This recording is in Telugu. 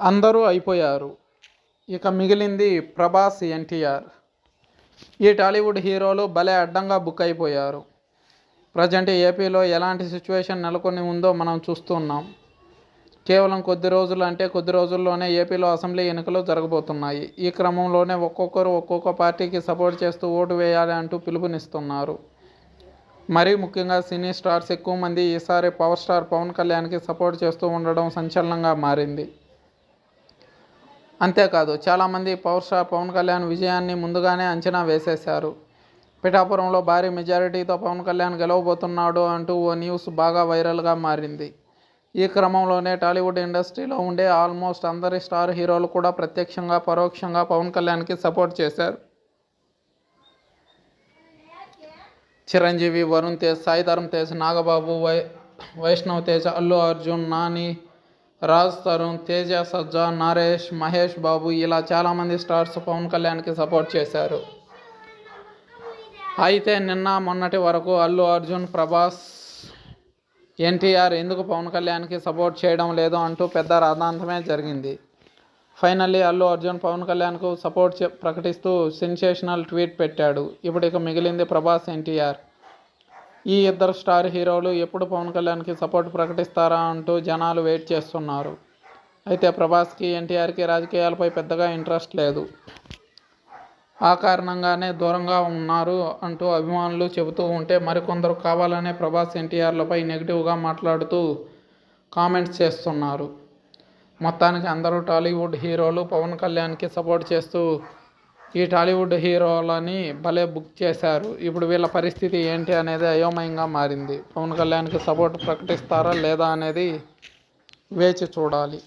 అందరూ అయిపోయారు. ఇక మిగిలింది ప్రభాస్, ఎన్టీఆర్. ఈ టాలీవుడ్ హీరోలు భలే అడ్డంగా బుక్ అయిపోయారు. ప్రజెంట్ ఏపీలో ఎలాంటి సిచ్యువేషన్ నెలకొని ఉందో మనం చూస్తున్నాం. కేవలం కొద్ది రోజుల్లోనే ఏపీలో అసెంబ్లీ ఎన్నికలు జరగబోతున్నాయి. ఈ క్రమంలోనే ఒక్కొక్కరు ఒక్కొక్క పార్టీకి సపోర్ట్ చేస్తూ ఓటు వేయాలి అంటూ పిలుపునిస్తున్నారు. మరీ ముఖ్యంగా సినీ స్టార్స్ ఎక్కువ మంది ఈసారి పవర్ స్టార్ పవన్ కళ్యాణ్కి సపోర్ట్ చేస్తూ ఉండడం సంచలనంగా మారింది. అంతేకాదు చాలామంది పవర్ స్టార్ పవన్ కళ్యాణ్ విజయాన్ని ముందుగానే అంచనా వేసేశారు. పిఠాపురంలో భారీ మెజారిటీతో పవన్ కళ్యాణ్ గెలవబోతున్నాడు అంటూ ఓ న్యూస్ బాగా వైరల్గా మారింది. ఈ క్రమంలోనే టాలీవుడ్ ఇండస్ట్రీలో ఉండే ఆల్మోస్ట్ అందరి స్టార్ హీరోలు కూడా ప్రత్యక్షంగా పరోక్షంగా పవన్ కళ్యాణ్కి సపోర్ట్ చేశారు. చిరంజీవి, వరుణ్ తేజ్, సాయి ధరమ్ తేజ్, నాగబాబు, వైష్ణవ్ తేజ్, అల్లు అర్జున్, నాని, రాజ్ తరుణ్, తేజ సజ్జా, నరేష్, మహేష్ బాబు ఇలా చాలామంది స్టార్స్ పవన్ కళ్యాణ్కి సపోర్ట్ చేశారు. అయితే నిన్న మొన్నటి వరకు అల్లు అర్జున్, ప్రభాస్, ఎన్టీఆర్ ఎందుకు పవన్ కళ్యాణ్కి సపోర్ట్ చేయడం లేదు అంటూ పెద్ద రాద్ధాంతమే జరిగింది. ఫైనల్లీ అల్లు అర్జున్ పవన్ కళ్యాణ్కు సపోర్ట్ ప్రకటిస్తూ సెన్సేషనల్ ట్వీట్ పెట్టాడు. ఇప్పుడు ఇక మిగిలింది ప్రభాస్, ఎన్టీఆర్. ఈ ఇద్దరు స్టార్ హీరోలు ఎప్పుడు పవన్ కళ్యాణ్కి సపోర్ట్ ప్రకటిస్తారా అంటూ జనాలు వెయిట్ చేస్తున్నారు. అయితే ప్రభాస్కి, ఎన్టీఆర్కి రాజకీయాలపై పెద్దగా ఇంట్రెస్ట్ లేదు. ఆ కారణంగానే దూరంగా ఉన్నారు అంటూ అభిమానులు చెబుతూ ఉంటే, మరికొందరు కావాలనే ప్రభాస్, ఎన్టీఆర్లపై నెగిటివ్గా మాట్లాడుతూ కామెంట్స్ చేస్తున్నారు. మొత్తానికి అందరూ టాలీవుడ్ హీరోలు పవన్ కళ్యాణ్కి సపోర్ట్ చేస్తూ ఈ టాలీవుడ్ హీరోలని భలే బుక్ చేశారు. ఇప్పుడు వీళ్ళ పరిస్థితి ఏంటి అనేది అయోమయంగా మారింది. పవన్ కళ్యాణ్కి సపోర్ట్ ప్రకటిస్తారా లేదా అనేది వేచి చూడాలి.